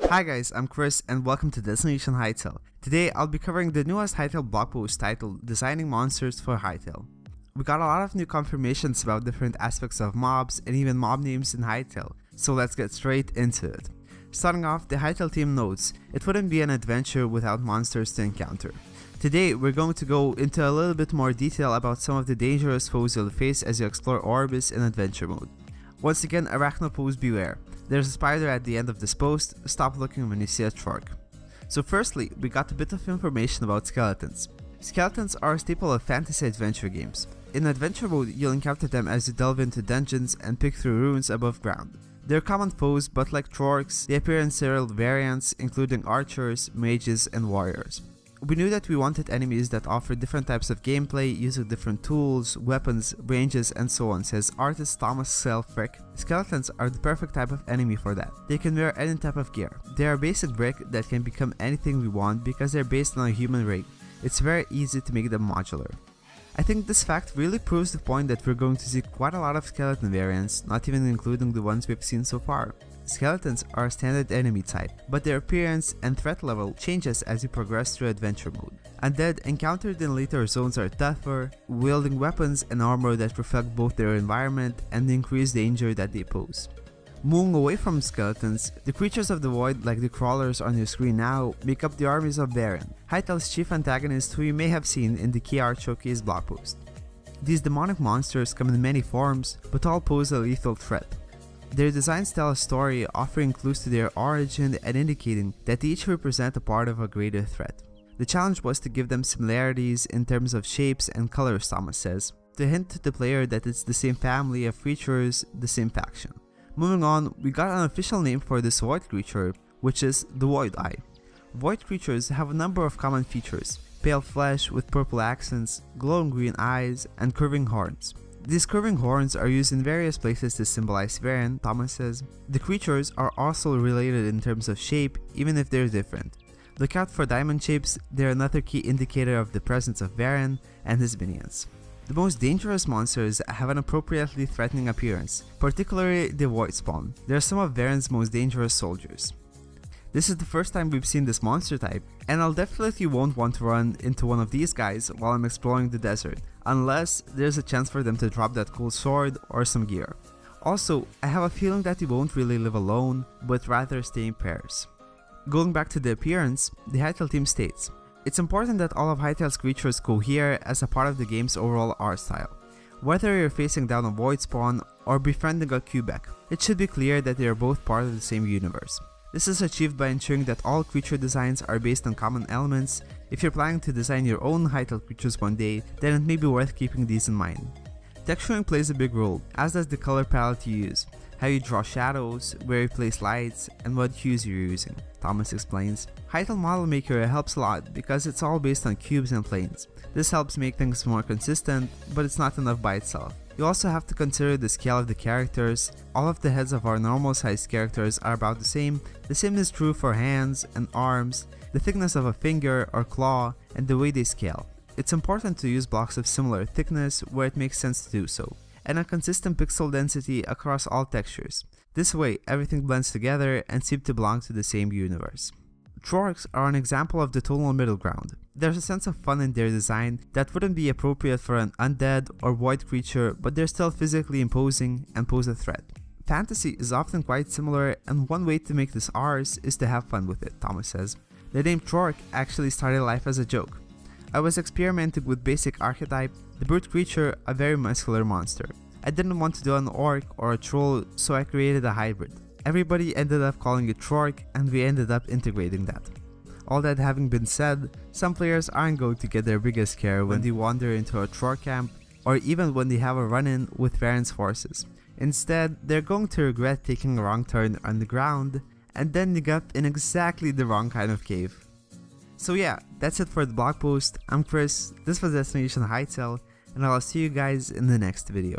Hi guys, I'm Chris and welcome to Destination Hytale. Today I'll be covering the newest Hytale blog post titled Designing Monsters for Hytale. We got a lot of new confirmations about different aspects of mobs and even mob names in Hytale, so let's get straight into it. Starting off, the Hytale team notes, it wouldn't be an adventure without monsters to encounter. Today we're going to go into a little bit more detail about some of the dangerous foes you'll face as you explore Orbis in adventure mode. Once again, arachnopose beware. There's a spider at the end of this post, stop looking when you see a trork. So firstly, we got a bit of information about skeletons. Skeletons are a staple of fantasy adventure games. In adventure mode, you'll encounter them as you delve into dungeons and pick through ruins above ground. They're common foes, but like trorks, they appear in several variants including archers, mages, and warriors. We knew that we wanted enemies that offer different types of gameplay using different tools, weapons, ranges, and so on, says artist Thomas Selfrick. Skeletons are the perfect type of enemy for that. They can wear any type of gear. They are a basic brick that can become anything we want because they're based on a human rig. It's very easy to make them modular. I think this fact really proves the point that we're going to see quite a lot of skeleton variants, not even including the ones we've seen so far. Skeletons are a standard enemy type, but their appearance and threat level changes as you progress through adventure mode. Undead encountered in later zones are tougher, wielding weapons and armor that reflect both their environment and the increased danger that they pose. Moving away from skeletons, the creatures of the void like the crawlers on your screen now make up the armies of Baron, Hytale's chief antagonist who you may have seen in the Key Art Showcase blog post. These demonic monsters come in many forms, but all pose a lethal threat. Their designs tell a story, offering clues to their origin and indicating that each represent a part of a greater threat. The challenge was to give them similarities in terms of shapes and colors, Thomas says, to hint to the player that it's the same family of creatures, the same faction. Moving on, we got an official name for this void creature, which is the Void Eye. Void creatures have a number of common features: pale flesh with purple accents, glowing green eyes, and curving horns. These curving horns are used in various places to symbolize Varen, Thomas says. The creatures are also related in terms of shape, even if they're different. Look out for diamond shapes, they're another key indicator of the presence of Varen and his minions. The most dangerous monsters have an appropriately threatening appearance, particularly the Void Spawn. They're some of Varen's most dangerous soldiers. This is the first time we've seen this monster type, and I'll definitely won't want to run into one of these guys while I'm exploring the desert, unless there's a chance for them to drop that cool sword or some gear. Also, I have a feeling that they won't really live alone, but rather stay in pairs. Going back to the appearance, the Hytale team states, it's important that all of Hytale's creatures cohere as a part of the game's overall art style. Whether you're facing down a Void Spawn or befriending a Quebec, it should be clear that they are both part of the same universe. This is achieved by ensuring that all creature designs are based on common elements. If you're planning to design your own Hytale creatures one day, then it may be worth keeping these in mind. Texturing plays a big role, as does the color palette you use, how you draw shadows, where you place lights, and what hues you're using, Thomas explains. Hytale Model Maker helps a lot because it's all based on cubes and planes. This helps make things more consistent, but it's not enough by itself. You also have to consider the scale of the characters. All of the heads of our normal sized characters are about the same. The same is true for hands and arms, the thickness of a finger or claw, and the way they scale. It's important to use blocks of similar thickness where it makes sense to do so, and a consistent pixel density across all textures. This way, everything blends together and seems to belong to the same universe. Trorks are an example of the total middle ground. There's a sense of fun in their design that wouldn't be appropriate for an undead or void creature, but they're still physically imposing and pose a threat. Fantasy is often quite similar, and one way to make this ours is to have fun with it, Thomas says. The name Trork actually started life as a joke. I was experimenting with basic archetype, the brute creature, a very muscular monster. I didn't want to do an orc or a troll, so I created a hybrid. Everybody ended up calling it Trork, and we ended up integrating that. All that having been said, some players aren't going to get their biggest scare when they wander into a Trork camp, or even when they have a run-in with Varen's forces. Instead, they're going to regret taking a wrong turn on the ground, and then ending up in exactly the wrong kind of cave. So yeah, that's it for the blog post. I'm Chris, this was Destination Hytale, and I'll see you guys in the next video.